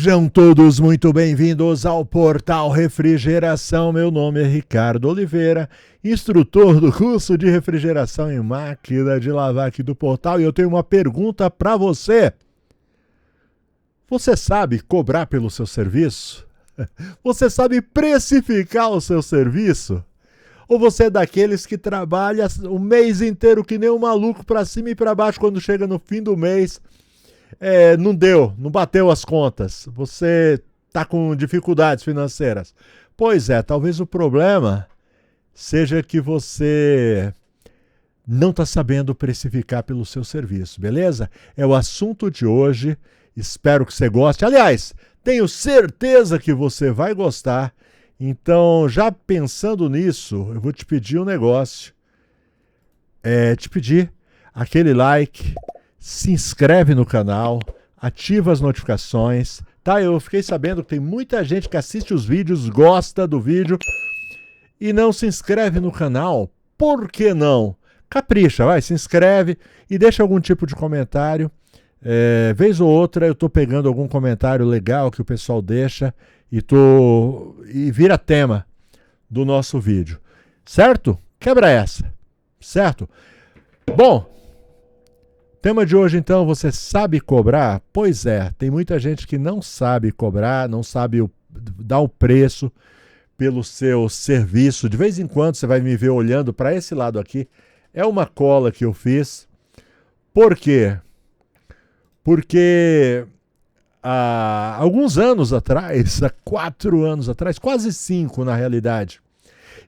Sejam todos muito bem-vindos ao Portal Refrigeração. Meu nome é Ricardo Oliveira, instrutor do curso de refrigeração em máquina de lavar aqui do Portal. E eu tenho uma pergunta para você. Você sabe cobrar pelo seu serviço? Você sabe precificar o seu serviço? Ou você é daqueles que trabalha o mês inteiro que nem um maluco para cima e para baixo, quando chega no fim do mês, não bateu as contas, você está com dificuldades financeiras? Pois é, talvez o problema seja que você não está sabendo precificar pelo seu serviço, beleza? É o assunto de hoje, espero que você goste. Aliás, tenho certeza que você vai gostar. Então, já pensando nisso, eu vou te pedir um negócio. Te pedir aquele like, se inscreve no canal, ativa as notificações, tá? Eu fiquei sabendo que tem muita gente que assiste os vídeos, gosta do vídeo e não se inscreve no canal. Por que não? Capricha, vai, se inscreve e deixa algum tipo de comentário. Vez ou outra eu tô pegando algum comentário legal que o pessoal deixa e vira tema do nosso vídeo, certo? Quebra essa, certo? Bom, tema de hoje então, você sabe cobrar? Pois é, tem muita gente que não sabe cobrar, não sabe dar o preço pelo seu serviço. De vez em quando você vai me ver olhando para esse lado aqui, é uma cola que eu fiz. Por quê? Porque há alguns anos atrás, há 4 anos atrás, quase 5 na realidade,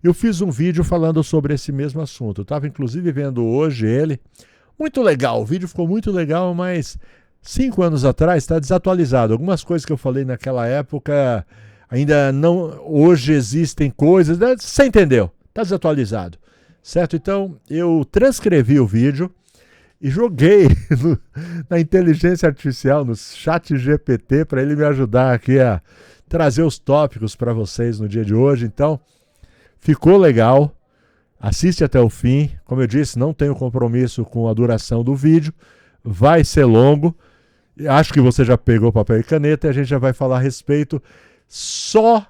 eu fiz um vídeo falando sobre esse mesmo assunto. Eu estava inclusive vendo hoje ele. Muito legal, o vídeo ficou muito legal, mas 5 anos atrás está desatualizado. Algumas coisas que eu falei naquela época ainda não... Hoje existem coisas... Você entendeu? Está desatualizado, certo? Então eu transcrevi o vídeo e joguei na inteligência artificial, no chat GPT, para ele me ajudar aqui a trazer os tópicos para vocês no dia de hoje. Então, ficou legal. Assiste até o fim. Como eu disse, não tenho compromisso com a duração do vídeo. Vai ser longo. Acho que você já pegou papel e caneta e a gente já vai falar a respeito. Só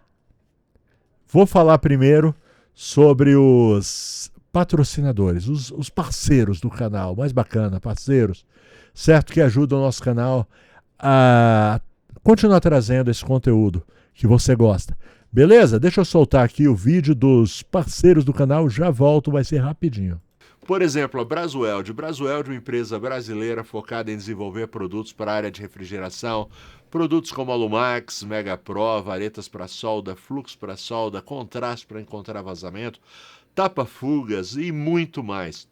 vou falar primeiro sobre os patrocinadores, os parceiros do canal, mais bacana, parceiros, certo? Que ajudam o nosso canal a continuar trazendo esse conteúdo que você gosta. Beleza? Deixa eu soltar aqui o vídeo dos parceiros do canal, já volto, vai ser rapidinho. Por exemplo, a Brasweld. Brasweld é uma empresa brasileira focada em desenvolver produtos para a área de refrigeração, produtos como Alumax, Mega Pro, varetas para solda, fluxo para solda, contraste para encontrar vazamento, tapa-fugas e muito mais.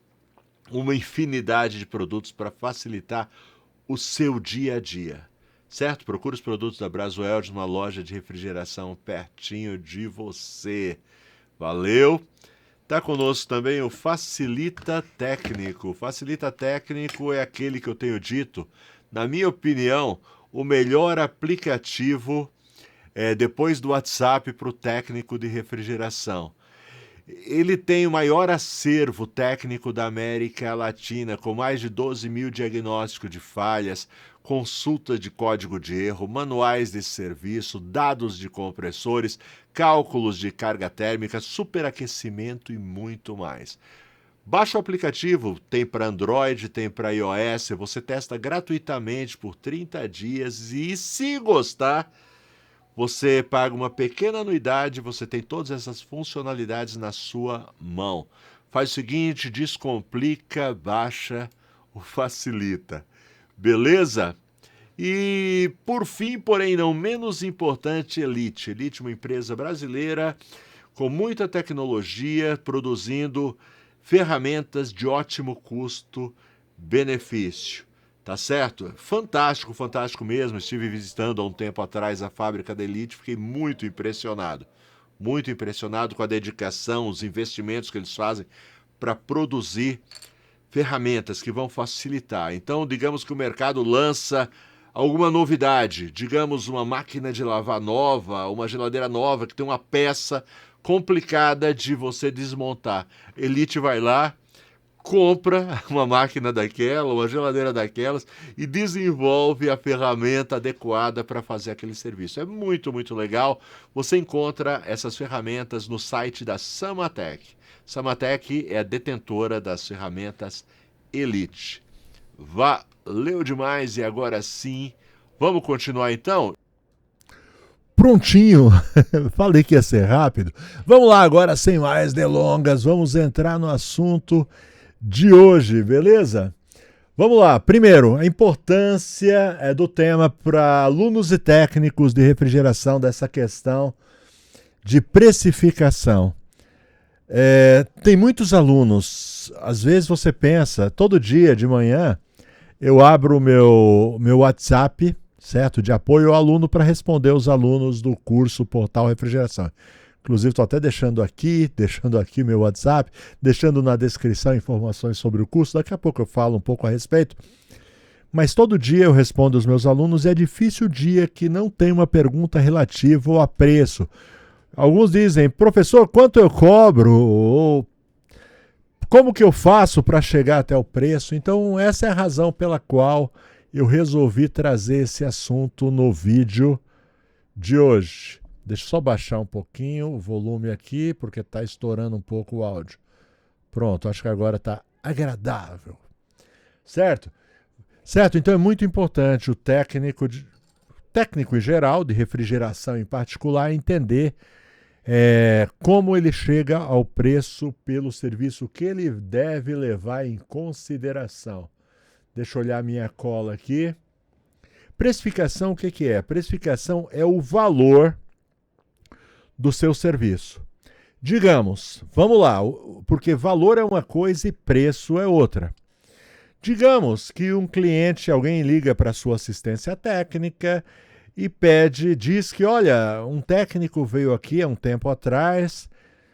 Uma infinidade de produtos para facilitar o seu dia a dia. Certo? Procure os produtos da Brasweld numa loja de refrigeração pertinho de você. Valeu! Está conosco também o Facilita Técnico. Facilita Técnico é aquele que eu tenho dito, na minha opinião, o melhor aplicativo depois do WhatsApp para o técnico de refrigeração. Ele tem o maior acervo técnico da América Latina, com mais de 12 mil diagnósticos de falhas, consulta de código de erro, manuais de serviço, dados de compressores, cálculos de carga térmica, superaquecimento e muito mais. Baixa o aplicativo, tem para Android, tem para iOS, você testa gratuitamente por 30 dias e, se gostar, você paga uma pequena anuidade, você tem todas essas funcionalidades na sua mão. Faz o seguinte, descomplica, baixa o Facilita. Beleza? E, por fim, porém não menos importante, Elite. Elite é uma empresa brasileira com muita tecnologia, produzindo ferramentas de ótimo custo-benefício. Tá certo? Fantástico, fantástico mesmo. Estive visitando há um tempo atrás a fábrica da Elite, fiquei muito impressionado com a dedicação, os investimentos que eles fazem para produzir ferramentas que vão facilitar. Então, digamos que o mercado lança alguma novidade, digamos uma máquina de lavar nova, uma geladeira nova que tem uma peça complicada de você desmontar. Elite vai lá, compra uma máquina daquela, uma geladeira daquelas e desenvolve a ferramenta adequada para fazer aquele serviço. É muito, muito legal. Você encontra essas ferramentas no site da Samatec. Samatec é a detentora das ferramentas Elite. Valeu demais e agora sim, vamos continuar então? Prontinho, falei que ia ser rápido. Vamos lá agora, sem mais delongas, vamos entrar no assunto de hoje, beleza? Vamos lá. Primeiro, a importância do tema para alunos e técnicos de refrigeração dessa questão de precificação. Tem muitos alunos, às vezes você pensa, todo dia de manhã eu abro o meu WhatsApp, certo? De apoio ao aluno para responder os alunos do curso Portal Refrigeração. Inclusive, estou até deixando aqui meu WhatsApp, deixando na descrição informações sobre o curso. Daqui a pouco eu falo um pouco a respeito. Mas todo dia eu respondo aos meus alunos e é difícil o dia que não tem uma pergunta relativa a preço. Alguns dizem, professor, quanto eu cobro? Ou como que eu faço para chegar até o preço? Então, essa é a razão pela qual eu resolvi trazer esse assunto no vídeo de hoje. Deixa eu só baixar um pouquinho o volume aqui, porque está estourando um pouco o áudio. Pronto, acho que agora está agradável. Certo? Certo, então é muito importante o técnico em geral, de refrigeração em particular, entender como ele chega ao preço pelo serviço que ele deve levar em consideração. Deixa eu olhar minha cola aqui. Precificação, o que é? Precificação é o valor do seu serviço. Digamos, vamos lá, porque valor é uma coisa e preço é outra. Digamos que um cliente, alguém liga para a sua assistência técnica e diz que, olha, um técnico veio aqui há um tempo atrás,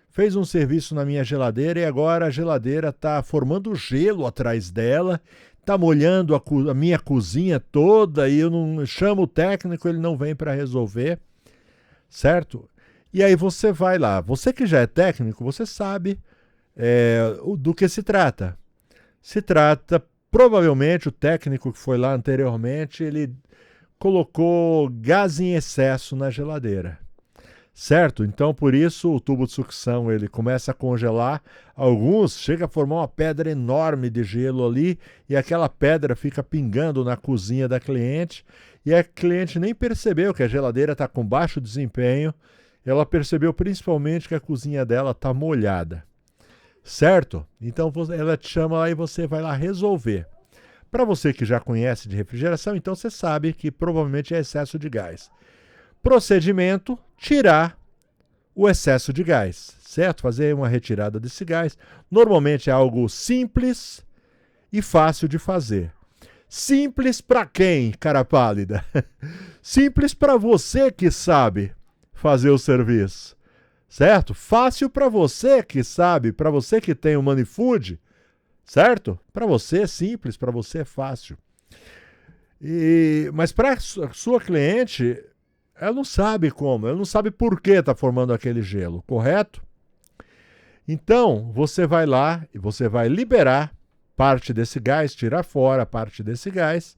fez um serviço na minha geladeira e agora a geladeira está formando gelo atrás dela, está molhando a minha cozinha toda e eu não chamo o técnico, ele não vem para resolver, certo? E aí você vai lá. Você que já é técnico, você sabe do que se trata. Se trata, provavelmente, o técnico que foi lá anteriormente, ele colocou gás em excesso na geladeira. Certo? Então, por isso, o tubo de sucção ele começa a congelar. Alguns chega a formar uma pedra enorme de gelo ali e aquela pedra fica pingando na cozinha da cliente e a cliente nem percebeu que a geladeira está com baixo desempenho. Ela percebeu principalmente que a cozinha dela está molhada. Certo? Então, ela te chama lá e você vai lá resolver. Para você que já conhece de refrigeração, então você sabe que provavelmente é excesso de gás. Procedimento, tirar o excesso de gás, certo? Fazer uma retirada desse gás. Normalmente é algo simples e fácil de fazer. Simples para quem, cara pálida? Simples para você que sabe fazer o serviço, certo? Fácil para você que sabe, para você que tem o Manifood, certo? Para você é simples, para você é fácil. Mas para a sua cliente, ela não sabe como, ela não sabe por que está formando aquele gelo, correto? Então, você vai lá e você vai liberar parte desse gás, tirar fora parte desse gás,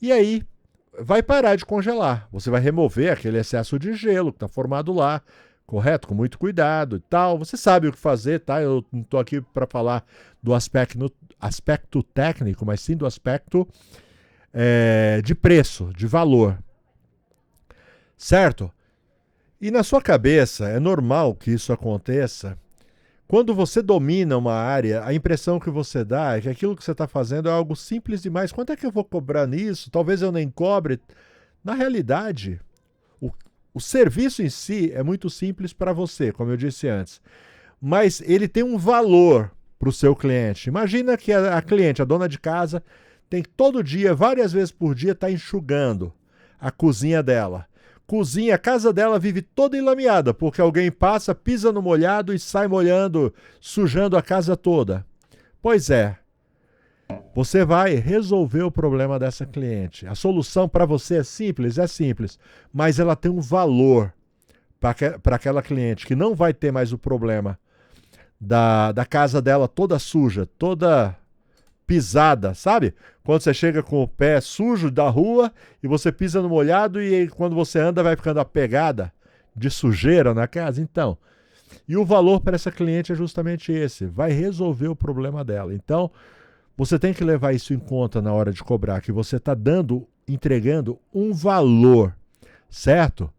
e aí vai parar de congelar. Você vai remover aquele excesso de gelo que está formado lá, correto? Com muito cuidado e tal. Você sabe o que fazer, tá? Eu não estou aqui para falar do aspecto técnico, mas sim do aspecto de preço, de valor. Certo? E na sua cabeça, é normal que isso aconteça. Quando você domina uma área, a impressão que você dá é que aquilo que você está fazendo é algo simples demais. Quanto é que eu vou cobrar nisso? Talvez eu nem cobre. Na realidade, o serviço em si é muito simples para você, como eu disse antes. Mas ele tem um valor para o seu cliente. Imagina que a cliente, a dona de casa, tem que todo dia, várias vezes por dia, estar enxugando a cozinha dela. A casa dela vive toda enlameada, porque alguém passa, pisa no molhado e sai molhando, sujando a casa toda. Pois é, você vai resolver o problema dessa cliente. A solução para você é simples, mas ela tem um valor para aquela cliente que não vai ter mais o problema da casa dela toda suja, toda pisada, sabe? Quando você chega com o pé sujo da rua e você pisa no molhado e aí, quando você anda vai ficando a pegada de sujeira na casa. Então, e o valor para essa cliente é justamente esse, vai resolver o problema dela. Então, você tem que levar isso em conta na hora de cobrar, que você está entregando um valor, certo?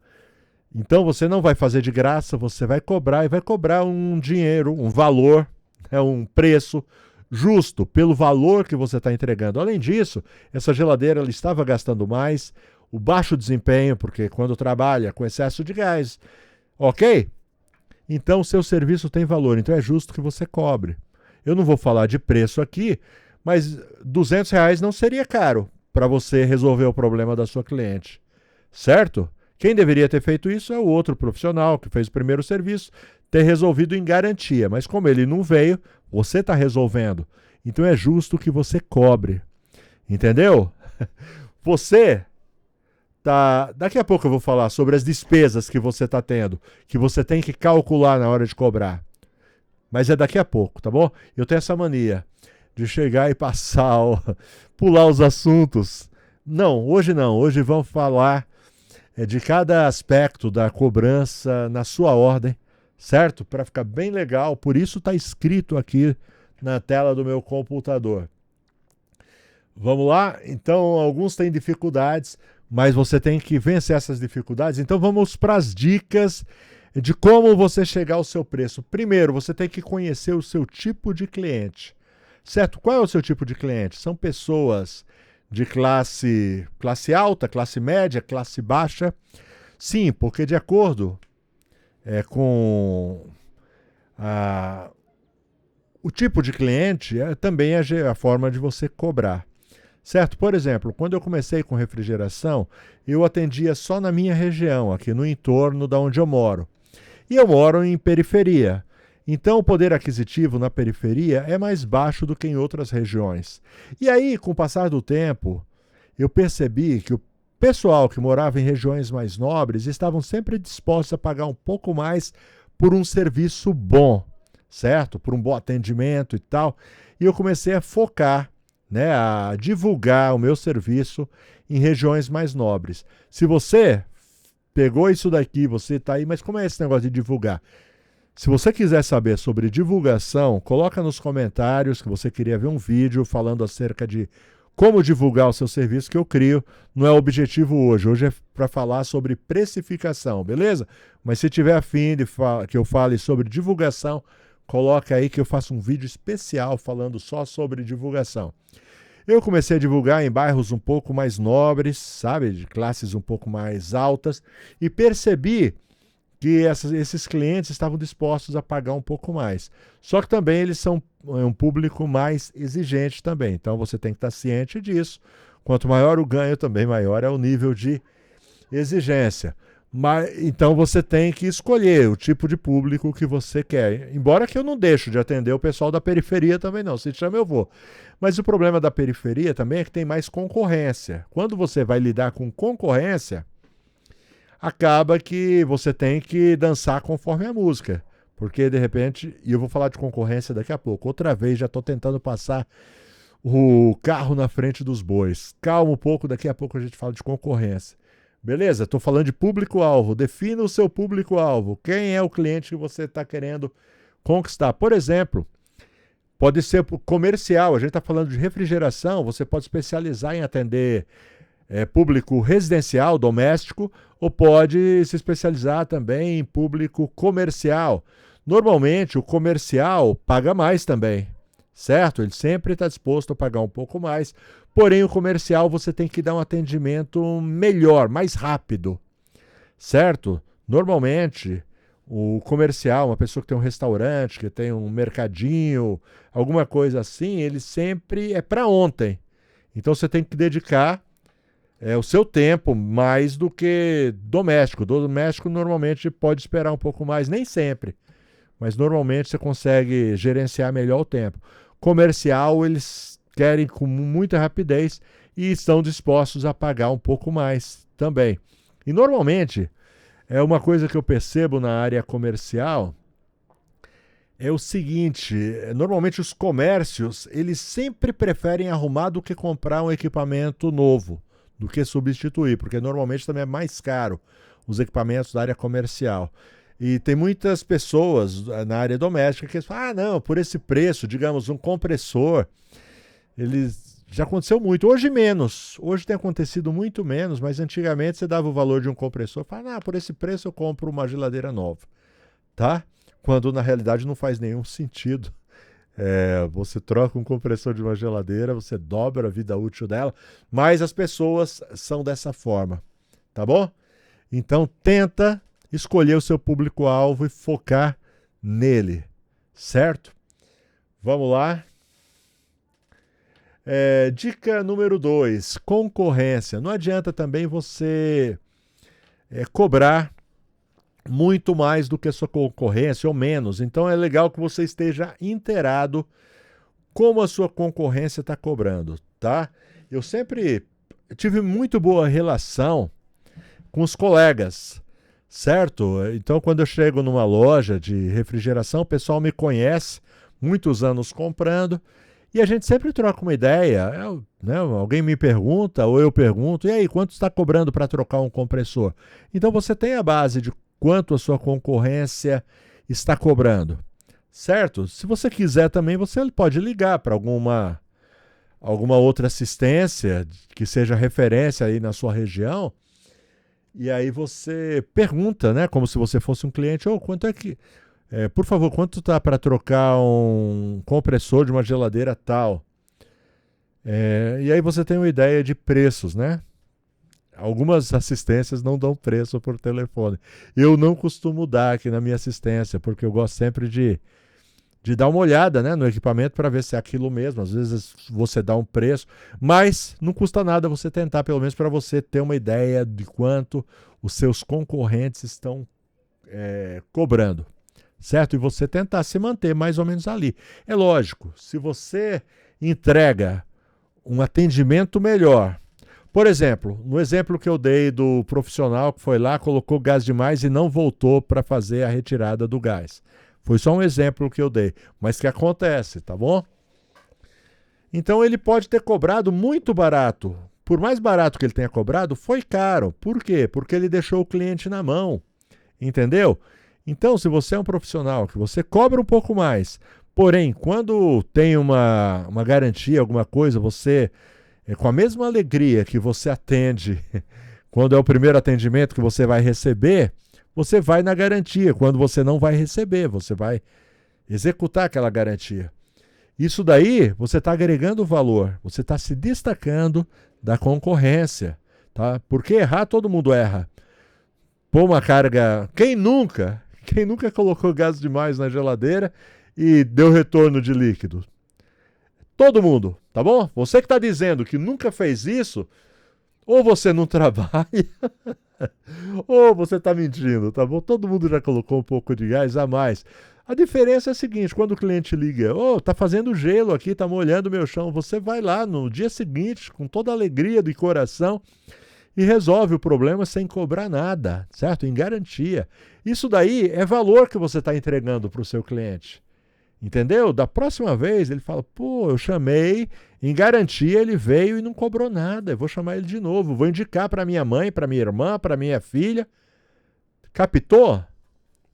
Então você não vai fazer de graça, você vai cobrar e vai cobrar um dinheiro, um valor, um preço justo pelo valor que você está entregando. Além disso, essa geladeira ela estava gastando mais, o baixo desempenho, porque quando trabalha com excesso de gás, ok? Então o seu serviço tem valor, então é justo que você cobre. Eu não vou falar de preço aqui, mas R$ 200 não seria caro para você resolver o problema da sua cliente, certo? Quem deveria ter feito isso é o outro profissional que fez o primeiro serviço, ter resolvido em garantia, mas como ele não veio, você está resolvendo. Então é justo que você cobre, entendeu? Você tá. Daqui a pouco eu vou falar sobre as despesas que você está tendo, que você tem que calcular na hora de cobrar. Mas é daqui a pouco, tá bom? Eu tenho essa mania de chegar e passar, pular os assuntos. Não, hoje vamos falar de cada aspecto da cobrança na sua ordem, certo? Para ficar bem legal, por isso está escrito aqui na tela do meu computador. Vamos lá? Então, alguns têm dificuldades, mas você tem que vencer essas dificuldades. Então, vamos para as dicas de como você chegar ao seu preço. Primeiro, você tem que conhecer o seu tipo de cliente, certo? Qual é o seu tipo de cliente? São pessoas de classe alta, classe média, classe baixa? Sim, porque de acordo com o tipo de cliente, também é a forma de você cobrar. Certo? Por exemplo, quando eu comecei com refrigeração, eu atendia só na minha região, aqui no entorno da onde eu moro. E eu moro em periferia. Então, o poder aquisitivo na periferia é mais baixo do que em outras regiões. E aí, com o passar do tempo, eu percebi que o pessoal que morava em regiões mais nobres estavam sempre dispostos a pagar um pouco mais por um serviço bom, certo? Por um bom atendimento e tal. E eu comecei a focar, a divulgar o meu serviço em regiões mais nobres. Se você pegou isso daqui, você está aí, mas como é esse negócio de divulgar? Se você quiser saber sobre divulgação, coloca nos comentários que você queria ver um vídeo falando acerca de como divulgar o seu serviço que eu crio. Não é o objetivo hoje. Hoje é para falar sobre precificação, beleza? Mas se tiver afim de que eu fale sobre divulgação, coloca aí que eu faço um vídeo especial falando só sobre divulgação. Eu comecei a divulgar em bairros um pouco mais nobres, sabe, de classes um pouco mais altas, e percebi que esses clientes estavam dispostos a pagar um pouco mais. Só que também eles são um público mais exigente também, então você tem que estar ciente disso. Quanto maior o ganho, também maior é o nível de exigência. Então você tem que escolher o tipo de público que você quer. Embora que eu não deixo de atender o pessoal da periferia também não, se chama eu vou. Mas o problema da periferia também é que tem mais concorrência. Quando você vai lidar com concorrência, acaba que você tem que dançar conforme a música. Porque de repente, e eu vou falar de concorrência daqui a pouco, outra vez já estou tentando passar o carro na frente dos bois. Calma um pouco, daqui a pouco a gente fala de concorrência. Beleza? Estou falando de público-alvo. Defina o seu público-alvo. Quem é o cliente que você está querendo conquistar? Por exemplo, pode ser comercial. A gente está falando de refrigeração. Você pode especializar em atender público residencial, doméstico, ou pode se especializar também em público comercial. Normalmente, o comercial paga mais também, certo? Ele sempre está disposto a pagar um pouco mais. Porém, o comercial você tem que dar um atendimento melhor, mais rápido, certo? Normalmente, o comercial, uma pessoa que tem um restaurante, que tem um mercadinho, alguma coisa assim, ele sempre é para ontem. Então, você tem que dedicar o seu tempo mais do que doméstico. Doméstico, normalmente, pode esperar um pouco mais, nem sempre. Mas, normalmente, você consegue gerenciar melhor o tempo. Comercial, eles querem com muita rapidez e estão dispostos a pagar um pouco mais também. E normalmente, é uma coisa que eu percebo na área comercial, é o seguinte, normalmente os comércios, eles sempre preferem arrumar do que comprar um equipamento novo, do que substituir, porque normalmente também é mais caro os equipamentos da área comercial. E tem muitas pessoas na área doméstica que falam, ah, não, por esse preço, digamos, um compressor, eles já aconteceu muito, hoje menos, hoje tem acontecido muito menos, mas antigamente você dava o valor de um compressor, fala, ah, por esse preço eu compro uma geladeira nova, tá? Quando na realidade não faz nenhum sentido. Você troca um compressor de uma geladeira, você dobra a vida útil dela, mas as pessoas são dessa forma, tá bom? Então tenta escolher o seu público-alvo e focar nele, certo? Vamos lá. Dica número 2, concorrência. Não adianta também você cobrar muito mais do que a sua concorrência ou menos. Então é legal que você esteja inteirado como a sua concorrência está cobrando, tá? Eu sempre tive muito boa relação com os colegas, certo? Então quando eu chego numa loja de refrigeração, o pessoal me conhece, muitos anos comprando, e a gente sempre troca uma ideia, né? Alguém me pergunta ou eu pergunto, e aí, quanto está cobrando para trocar um compressor? Então você tem a base de quanto a sua concorrência está cobrando, certo? Se você quiser também, você pode ligar para alguma outra assistência que seja referência aí na sua região, e aí você pergunta, né, como se você fosse um cliente, quanto é que, por favor, quanto está para trocar um compressor de uma geladeira tal? E aí você tem uma ideia de preços, né? Algumas assistências não dão preço por telefone. Eu não costumo dar aqui na minha assistência, porque eu gosto sempre de dar uma olhada, né, no equipamento para ver se é aquilo mesmo. Às vezes você dá um preço, mas não custa nada você tentar, pelo menos para você ter uma ideia de quanto os seus concorrentes estão cobrando, certo? E você tentar se manter mais ou menos ali. É lógico, se você entrega um atendimento melhor. Por exemplo, no exemplo que eu dei do profissional que foi lá, colocou gás demais e não voltou para fazer a retirada do gás. Foi só um exemplo que eu dei, mas que acontece, tá bom? Então ele pode ter cobrado muito barato. Por mais barato que ele tenha cobrado, foi caro. Por quê? Porque ele deixou o cliente na mão. Entendeu? Então, se você é um profissional que você cobra um pouco mais, porém, quando tem uma garantia, alguma coisa, você... com a mesma alegria que você atende quando é o primeiro atendimento que você vai receber, você vai na garantia. Quando você não vai receber, você vai executar aquela garantia. Isso daí, você está agregando valor, você está se destacando da concorrência, tá? Porque errar, todo mundo erra. Pôr uma carga... Quem nunca colocou gás demais na geladeira e deu retorno de líquido? Todo mundo, tá bom? Você que está dizendo que nunca fez isso, ou você não trabalha, ou você está mentindo, tá bom? Todo mundo já colocou um pouco de gás a mais. A diferença é a seguinte, quando o cliente liga, tá fazendo gelo aqui, tá molhando o meu chão, você vai lá no dia seguinte, com toda a alegria do coração, e resolve o problema sem cobrar nada, certo? Em garantia. Isso daí é valor que você está entregando para o seu cliente. Entendeu? Da próxima vez ele fala, eu chamei, em garantia ele veio e não cobrou nada, eu vou chamar ele de novo, vou indicar para minha mãe, para minha irmã, para minha filha. Captou?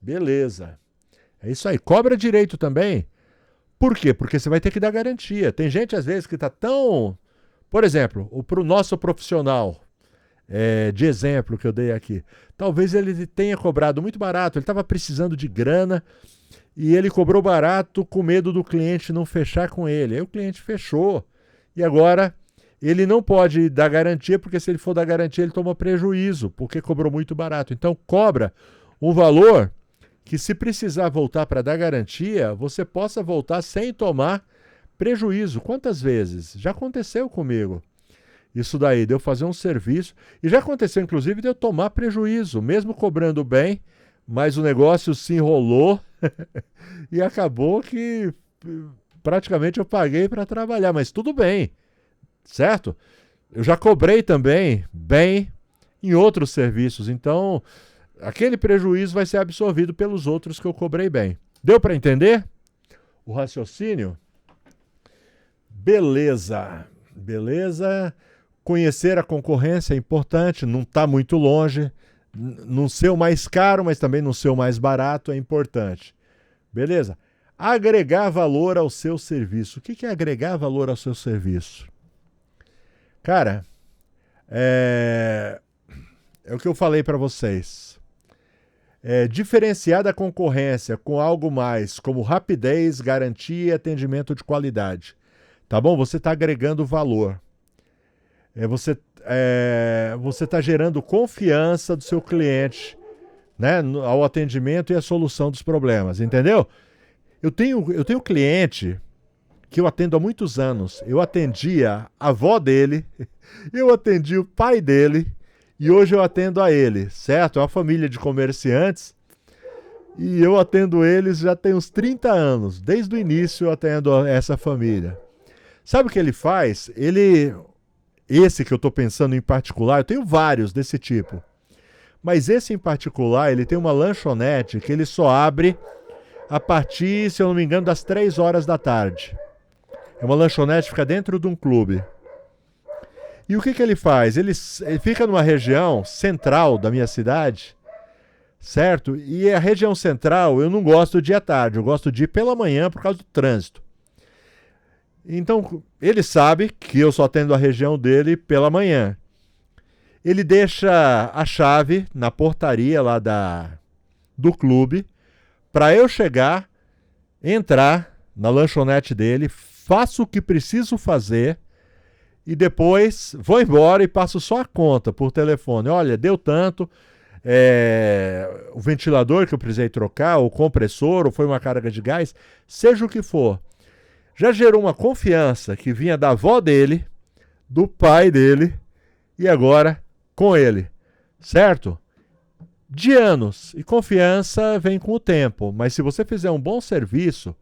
Beleza. É isso aí, cobra direito também. Por quê? Porque você vai ter que dar garantia. Tem gente às vezes que está tão... Por exemplo, para o nosso profissional de exemplo que eu dei aqui, talvez ele tenha cobrado muito barato, ele estava precisando de grana, e ele cobrou barato com medo do cliente não fechar com ele. Aí o cliente fechou. E agora ele não pode dar garantia, porque se ele for dar garantia ele toma prejuízo, porque cobrou muito barato. Então cobra um valor que, se precisar voltar para dar garantia, você possa voltar sem tomar prejuízo. Quantas vezes? Já aconteceu comigo. Isso daí, de eu fazer um serviço. E já aconteceu, inclusive, de eu tomar prejuízo, mesmo cobrando bem, mas o negócio se enrolou e acabou que praticamente eu paguei para trabalhar, mas tudo bem, certo? Eu já cobrei também bem em outros serviços, então aquele prejuízo vai ser absorvido pelos outros que eu cobrei bem. Deu para entender? o raciocínio? Beleza. Conhecer a concorrência é importante, não está muito longe. Não ser o mais caro, mas também não ser o mais barato é importante. Beleza? Agregar valor ao seu serviço. O que é agregar valor ao seu serviço? Cara, é o que eu falei para vocês. Diferenciar da concorrência com algo mais, como rapidez, garantia e atendimento de qualidade. Tá bom? Você está agregando valor. Você está gerando confiança do seu cliente, né, ao atendimento e à solução dos problemas, entendeu? Eu tenho cliente que eu atendo há muitos anos. Eu atendia a avó dele, eu atendi o pai dele e hoje eu atendo a ele, certo? É uma família de comerciantes e eu atendo eles já tem uns 30 anos. Desde o início eu atendo essa família. Sabe o que ele faz? Esse que eu estou pensando em particular, eu tenho vários desse tipo. Mas esse em particular, ele tem uma lanchonete que ele só abre a partir, se eu não me engano, das 3 horas da tarde. É uma lanchonete que fica dentro de um clube. E o que ele faz? Ele fica numa região central da minha cidade, certo? E a região central eu não gosto de ir à tarde, eu gosto de ir pela manhã por causa do trânsito. Então, ele sabe que eu só atendo a região dele pela manhã. Ele deixa a chave na portaria lá do clube para eu chegar, entrar na lanchonete dele, faço o que preciso fazer e depois vou embora e passo só a conta por telefone. Olha, deu tanto, o ventilador que eu precisei trocar, o compressor, ou foi uma carga de gás, seja o que for. Já gerou uma confiança que vinha da avó dele, do pai dele e agora com ele, certo? De anos. E confiança vem com o tempo, mas se você fizer um bom serviço,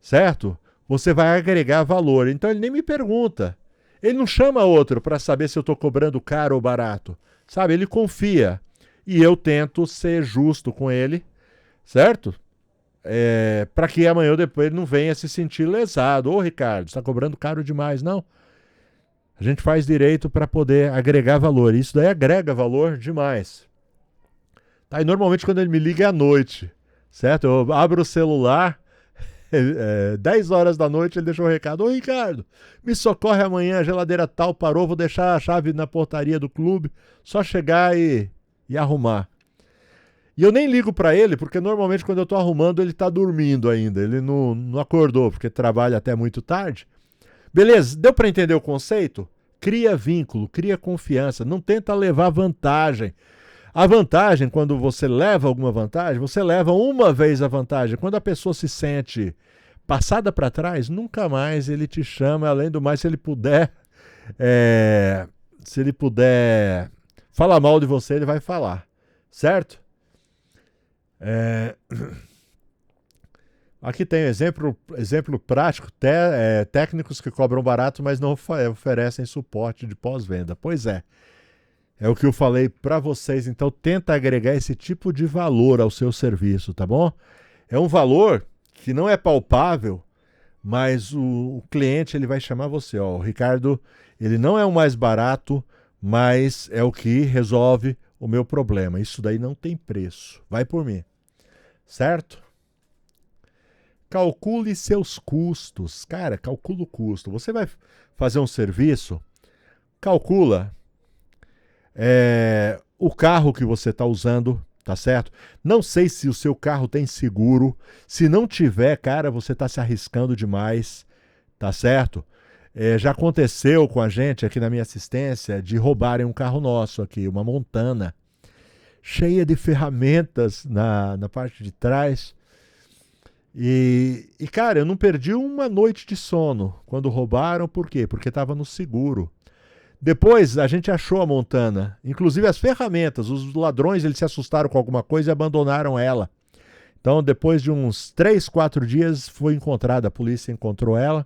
certo? Você vai agregar valor. Então ele nem me pergunta. Ele não chama outro para saber se eu estou cobrando caro ou barato, sabe? Ele confia e eu tento ser justo com ele, certo? Para que amanhã ou depois ele não venha se sentir lesado. Ô, Ricardo, você está cobrando caro demais. Não. A gente faz direito para poder agregar valor. Isso daí agrega valor demais. Tá? E normalmente quando ele me liga é à noite, certo? Eu abro o celular, 10 horas da noite ele deixou um recado. Ô, Ricardo, me socorre amanhã, a geladeira tal parou, vou deixar a chave na portaria do clube, só chegar e arrumar. E eu nem ligo para ele, porque normalmente quando eu estou arrumando ele está dormindo ainda. Ele não acordou, porque trabalha até muito tarde. Beleza, deu para entender o conceito? Cria vínculo, cria confiança, não tenta levar vantagem. A vantagem, quando você leva alguma vantagem, você leva uma vez a vantagem. Quando a pessoa se sente passada para trás, nunca mais ele te chama. Além do mais, se ele puder falar mal de você, ele vai falar, certo? Aqui tem exemplo prático, técnicos que cobram barato, mas não oferecem suporte de pós-venda. Pois é o que eu falei para vocês. Então tenta agregar esse tipo de valor ao seu serviço, tá bom? É um valor que não é palpável, mas o cliente ele vai chamar você. Ó, o Ricardo, ele não é o mais barato, mas é o que resolve o meu problema. Isso daí não tem preço. Vai por mim. Certo? Calcule seus custos. Cara, calcula o custo. Você vai fazer um serviço, calcula o carro que você está usando, tá certo? Não sei se o seu carro tem seguro. Se não tiver, cara, você está se arriscando demais, tá certo? Já aconteceu com a gente aqui na minha assistência de roubarem um carro nosso aqui, uma Montana, cheia de ferramentas na parte de trás. E, cara, eu não perdi uma noite de sono quando roubaram. Por quê? Porque estava no seguro. Depois a gente achou a Montana, inclusive as ferramentas. Os ladrões eles se assustaram com alguma coisa e abandonaram ela. Então depois de uns 3, 4 dias foi encontrada, a polícia encontrou ela.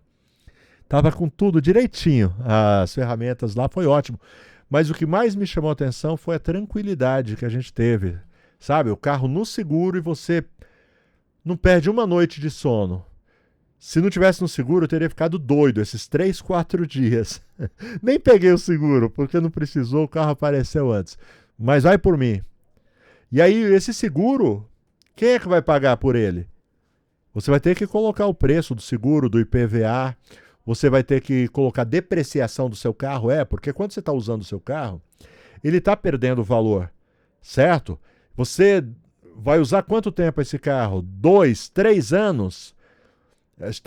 Estava com tudo direitinho, as ferramentas lá, foi ótimo. Mas o que mais me chamou a atenção foi a tranquilidade que a gente teve. Sabe, o carro no seguro e você não perde uma noite de sono. Se não tivesse no seguro, eu teria ficado doido esses 3, 4 dias. Nem peguei o seguro, porque não precisou, o carro apareceu antes. Mas vai por mim. E aí, esse seguro, quem é que vai pagar por ele? Você vai ter que colocar o preço do seguro, do IPVA, você vai ter que colocar depreciação do seu carro, porque quando você está usando o seu carro, ele está perdendo valor, certo? Você vai usar quanto tempo esse carro? 2, 3 anos?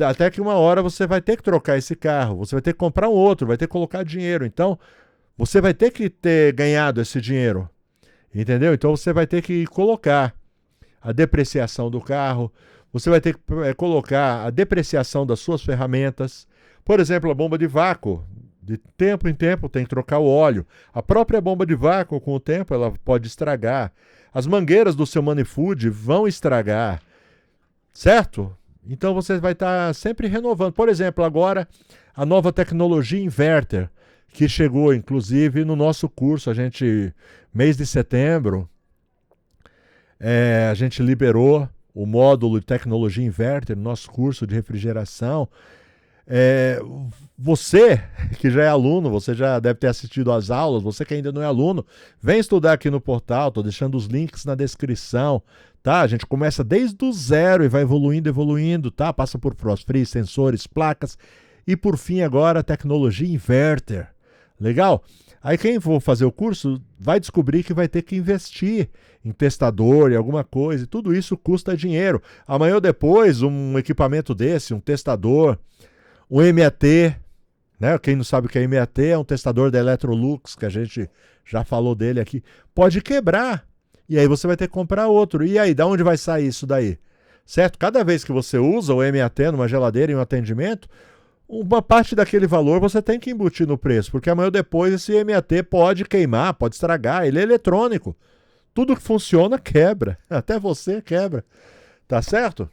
Até que uma hora você vai ter que trocar esse carro, você vai ter que comprar um outro, vai ter que colocar dinheiro. Então, você vai ter que ter ganhado esse dinheiro, entendeu? Então, você vai ter que colocar a depreciação do carro, você vai ter que colocar a depreciação das suas ferramentas. Por exemplo, a bomba de vácuo, de tempo em tempo tem que trocar o óleo. A própria bomba de vácuo, com o tempo, ela pode estragar. As mangueiras do seu manifold vão estragar, certo? Então você vai estar sempre renovando. Por exemplo, agora a nova tecnologia inverter, que chegou inclusive no nosso curso, mês de setembro, a gente liberou o módulo de tecnologia inverter no nosso curso de refrigeração. Você que já é aluno, você já deve ter assistido às aulas, você que ainda não é aluno, vem estudar aqui no portal, estou deixando os links na descrição, tá? A gente começa desde o zero e vai evoluindo, tá? Passa por frost free, sensores, placas e por fim agora a tecnologia inverter. Legal? Aí quem for fazer o curso vai descobrir que vai ter que investir em testador e alguma coisa, e tudo isso custa dinheiro. Amanhã ou depois, um equipamento desse, um testador, um MET, né? Quem não sabe o que é MET, é um testador da Electrolux, que a gente já falou dele aqui, pode quebrar. E aí você vai ter que comprar outro. E aí, de onde vai sair isso daí? Certo? Cada vez que você usa o MET numa geladeira em um atendimento, uma parte daquele valor você tem que embutir no preço, porque amanhã ou depois esse MET pode queimar, pode estragar, ele é eletrônico. Tudo que funciona quebra, até você quebra, tá certo?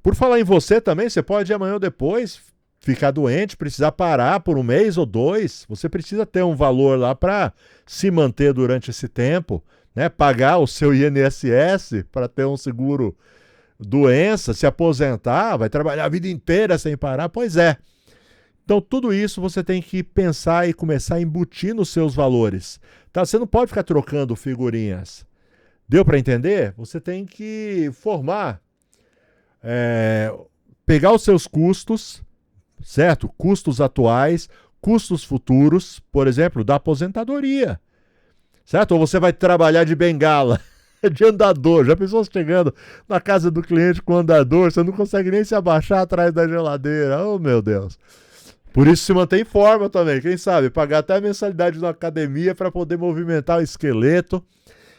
Por falar em você também, você pode amanhã ou depois ficar doente, precisar parar por 1 mês ou 2, você precisa ter um valor lá para se manter durante esse tempo, né? Pagar o seu INSS para ter um seguro doença, se aposentar, vai trabalhar a vida inteira sem parar, pois é. Então tudo isso você tem que pensar e começar a embutir nos seus valores, tá? Você não pode ficar trocando figurinhas. Deu para entender? Você tem que formar, pegar os seus custos, certo? Custos atuais, custos futuros, por exemplo, da aposentadoria, certo? Ou você vai trabalhar de bengala, de andador. Já pensou chegando na casa do cliente com andador, você não consegue nem se abaixar atrás da geladeira. Oh, meu Deus. Por isso se mantém em forma também. Quem sabe pagar até a mensalidade na academia para poder movimentar o esqueleto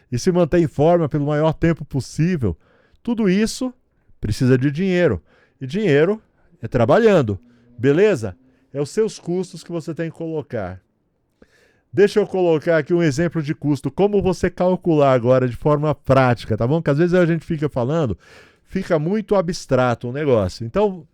e se manter em forma pelo maior tempo possível. Tudo isso precisa de dinheiro. E dinheiro é trabalhando. Beleza? É os seus custos que você tem que colocar. Deixa eu colocar aqui um exemplo de custo. Como você calcular agora de forma prática, tá bom? Porque às vezes a gente fica falando, fica muito abstrato o negócio. Então,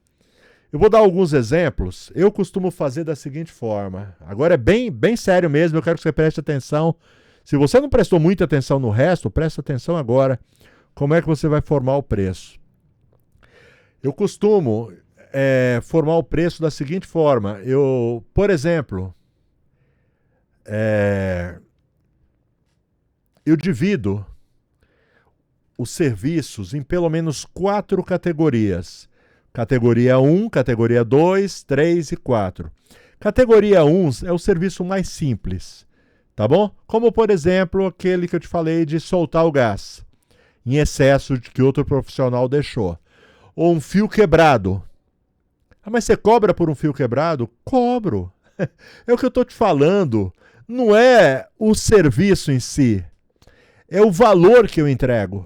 eu vou dar alguns exemplos. Eu costumo fazer da seguinte forma. Agora é bem sério mesmo, eu quero que você preste atenção. Se você não prestou muita atenção no resto, presta atenção agora. Como é que você vai formar o preço? Eu costumo formar o preço da seguinte forma. Por exemplo, eu divido os serviços em pelo menos 4 categorias. Categoria 1, categoria 2, 3 e 4. Categoria 1 é o serviço mais simples, tá bom? Como, por exemplo, aquele que eu te falei de soltar o gás em excesso de que outro profissional deixou. Ou um fio quebrado. Ah, mas você cobra por um fio quebrado? Cobro. É o que eu estou te falando. Não é o serviço em si. É o valor que eu entrego.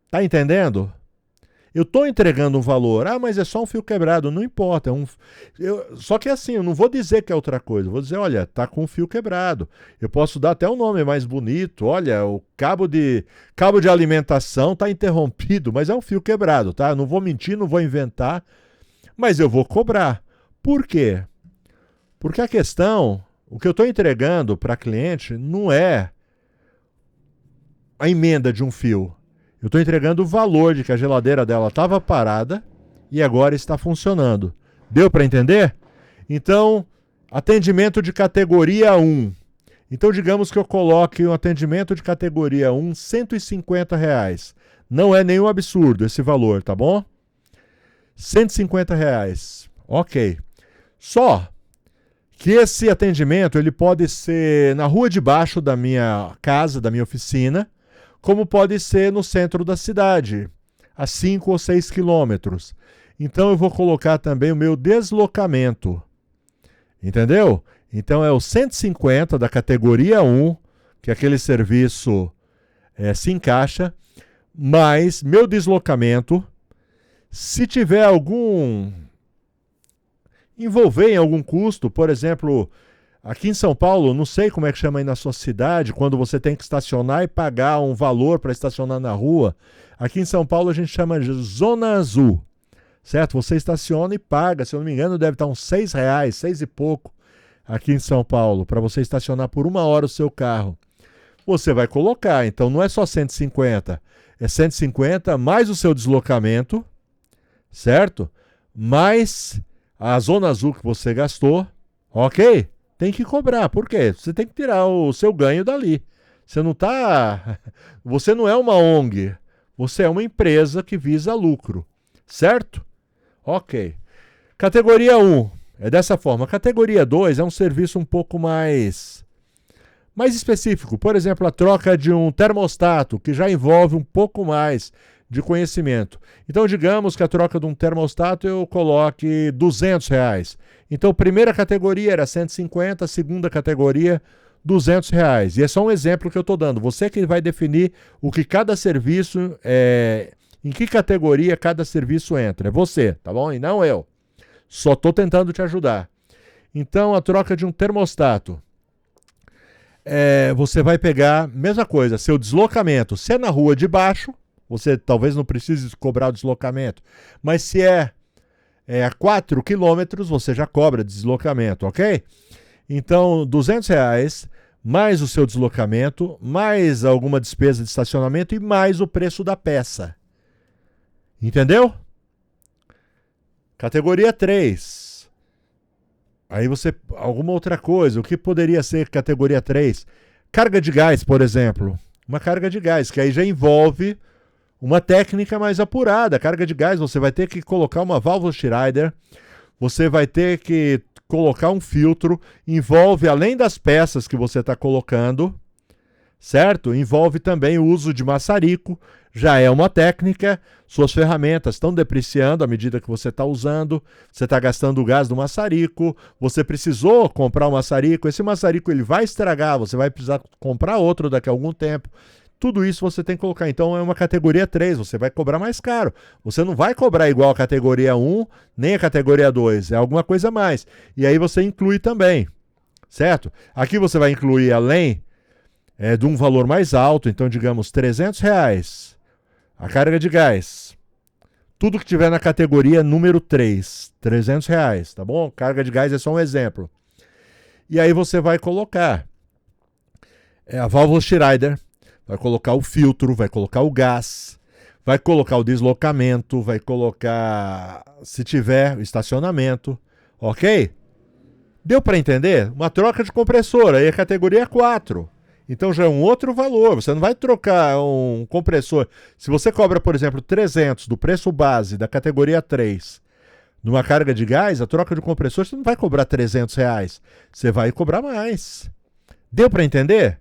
Tá entendendo? Eu estou entregando um valor. Ah, mas é só um fio quebrado. Não importa. Só que assim, eu não vou dizer que é outra coisa. Eu vou dizer, olha, tá com um fio quebrado. Eu posso dar até um nome mais bonito. Olha, o cabo de alimentação está interrompido, mas é um fio quebrado, tá? Eu não vou mentir, não vou inventar, mas eu vou cobrar. Por quê? Porque a questão, o que eu estou entregando para a cliente não é a emenda de um fio. Eu estou entregando o valor de que a geladeira dela estava parada e agora está funcionando. Deu para entender? Então, atendimento de categoria 1. Então, digamos que eu coloque um atendimento de categoria 1, R$ 150. Não é nenhum absurdo esse valor, tá bom? R$ 150. Ok. Só que esse atendimento ele pode ser na rua de baixo da minha casa, da minha oficina, como pode ser no centro da cidade, a 5 ou 6 quilômetros. Então eu vou colocar também o meu deslocamento. Entendeu? Então é o 150 da categoria 1, que aquele serviço se encaixa, mais meu deslocamento. Se tiver envolver em algum custo, por exemplo, aqui em São Paulo, não sei como é que chama aí na sua cidade, quando você tem que estacionar e pagar um valor para estacionar na rua. Aqui em São Paulo a gente chama de Zona Azul, certo? Você estaciona e paga, se eu não me engano deve estar uns R$ 6, 6 e pouco, aqui em São Paulo, para você estacionar por 1 hora o seu carro. Você vai colocar, então não é só 150, é 150 mais o seu deslocamento, certo? Mais a Zona Azul que você gastou, ok? Tem que cobrar, por quê? Você tem que tirar o seu ganho dali. Você não é uma ONG, você é uma empresa que visa lucro, certo? Ok. Categoria 1 é dessa forma. Categoria 2 é um serviço um pouco mais específico. Por exemplo, a troca de um termostato, que já envolve um pouco mais de conhecimento. Então, digamos que a troca de um termostato eu coloque R$ 200. Então, primeira categoria era 150, segunda categoria R$ 200. E é só um exemplo que eu estou dando. Você que vai definir o que cada serviço, em que categoria cada serviço entra. É você, tá bom? E não eu. Só estou tentando te ajudar. Então, a troca de um termostato. Você vai pegar, mesma coisa, seu deslocamento. Se é na rua de baixo, você talvez não precise cobrar o deslocamento. Mas se é a 4 quilômetros, você já cobra deslocamento, ok? Então, R$ 200, mais o seu deslocamento, mais alguma despesa de estacionamento e mais o preço da peça. Entendeu? Categoria 3. Aí alguma outra coisa. O que poderia ser categoria 3? Carga de gás, por exemplo. Uma carga de gás, que aí já envolve uma técnica mais apurada. Carga de gás, você vai ter que colocar uma válvula Schrader, você vai ter que colocar um filtro, envolve, além das peças que você está colocando, certo? Envolve também o uso de maçarico, já é uma técnica, suas ferramentas estão depreciando à medida que você está usando, você está gastando o gás do maçarico, você precisou comprar um maçarico, esse maçarico ele vai estragar, você vai precisar comprar outro daqui a algum tempo. Tudo isso você tem que colocar. Então é uma categoria 3, você vai cobrar mais caro. Você não vai cobrar igual a categoria 1, nem a categoria 2, é alguma coisa a mais. E aí você inclui também, certo? Aqui você vai incluir, além de um valor mais alto, então digamos R$ 300, a carga de gás. Tudo que tiver na categoria número 3, R$ 300, tá bom? Carga de gás é só um exemplo. E aí você vai colocar a válvula Schrader, vai colocar o filtro, vai colocar o gás, vai colocar o deslocamento, vai colocar, se tiver, o estacionamento, ok? Deu para entender? Uma troca de compressor, aí é categoria 4. Então já é um outro valor, você não vai trocar um compressor. Se você cobra, por exemplo, 300 do preço base da categoria 3, numa carga de gás, a troca de compressor, você não vai cobrar R$ 300, você vai cobrar mais. Deu para entender?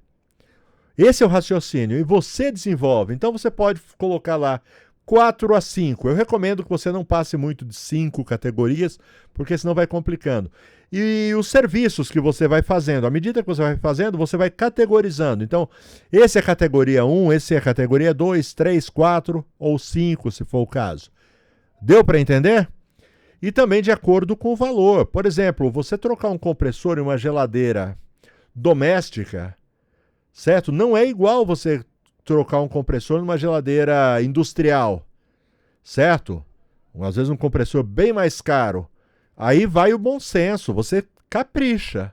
Esse é o raciocínio e você desenvolve. Então você pode colocar lá 4 a 5. Eu recomendo que você não passe muito de 5 categorias, porque senão vai complicando. E os serviços que você vai fazendo, à medida que você vai fazendo, você vai categorizando. Então, esse é a categoria 1, esse é a categoria 2, 3, 4 ou 5, se for o caso. Deu para entender? E também de acordo com o valor. Por exemplo, você trocar um compressor em uma geladeira doméstica, certo? Não é igual você trocar um compressor numa geladeira industrial, certo? Às vezes um compressor bem mais caro. Aí vai o bom senso, você capricha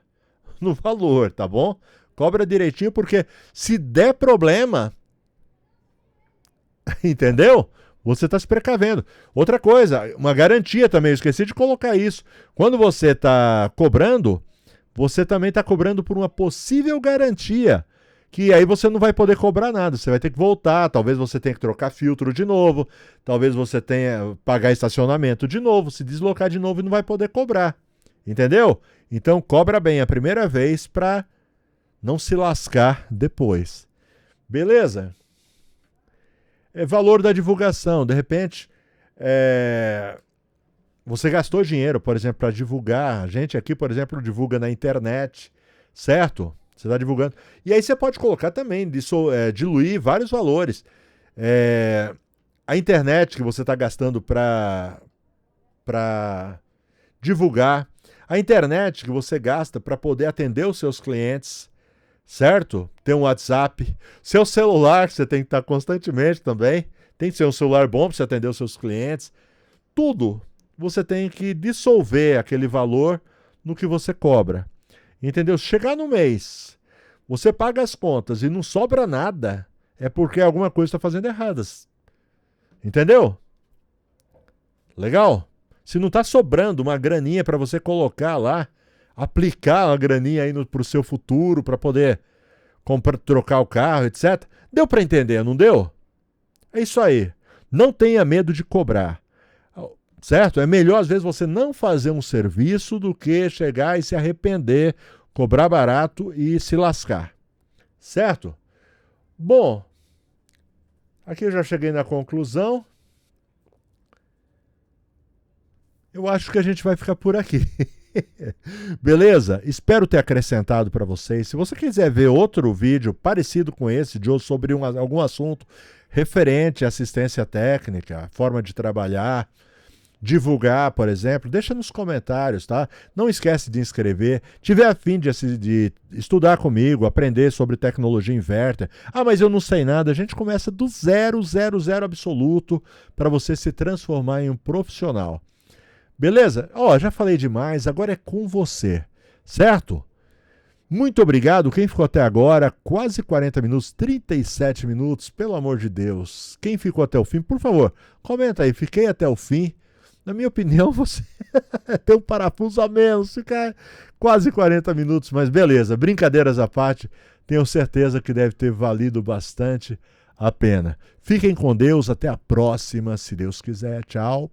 no valor, tá bom? Cobra direitinho, porque se der problema, entendeu? Você está se precavendo. Outra coisa, uma garantia também, eu esqueci de colocar isso. Quando você está cobrando, você também está cobrando por uma possível garantia, que aí você não vai poder cobrar nada, você vai ter que voltar, talvez você tenha que trocar filtro de novo, talvez você tenha que pagar estacionamento de novo, se deslocar de novo e não vai poder cobrar. Entendeu? Então cobra bem a primeira vez para não se lascar depois. Beleza? É valor da divulgação. De repente, você gastou dinheiro, por exemplo, para divulgar. A gente aqui, por exemplo, divulga na internet, certo? Você está divulgando. E aí você pode colocar também, diluir vários valores. A internet que você está gastando para divulgar. A internet que você gasta para poder atender os seus clientes, certo? Tem um WhatsApp. Seu celular, que você tem que estar constantemente também. Tem que ser um celular bom para você atender os seus clientes. Tudo você tem que dissolver aquele valor no que você cobra. Entendeu? Se chegar no mês, você paga as contas e não sobra nada, é porque alguma coisa está fazendo erradas. Entendeu? Legal? Se não está sobrando uma graninha para você colocar lá, aplicar uma graninha aí para o seu futuro, para poder trocar o carro, etc. Deu para entender, não deu? É isso aí. Não tenha medo de cobrar. Certo? É melhor, às vezes, você não fazer um serviço do que chegar e se arrepender, cobrar barato e se lascar. Certo? Bom, aqui eu já cheguei na conclusão. Eu acho que a gente vai ficar por aqui. Beleza? Espero ter acrescentado para vocês. Se você quiser ver outro vídeo parecido com esse, sobre algum assunto referente à assistência técnica, forma de trabalhar, divulgar, por exemplo, deixa nos comentários, tá? Não esquece de inscrever. Tiver a fim de estudar comigo, aprender sobre tecnologia inverter. Ah, mas eu não sei nada. A gente começa do zero absoluto para você se transformar em um profissional. Beleza? Já falei demais, agora é com você, certo? Muito obrigado. Quem ficou até agora, quase 40 minutos, 37 minutos, pelo amor de Deus. Quem ficou até o fim, por favor, comenta aí, fiquei até o fim. Na minha opinião, você tem um parafuso a menos, ficar quase 40 minutos, mas beleza, brincadeiras à parte, tenho certeza que deve ter valido bastante a pena. Fiquem com Deus, até a próxima, se Deus quiser. Tchau.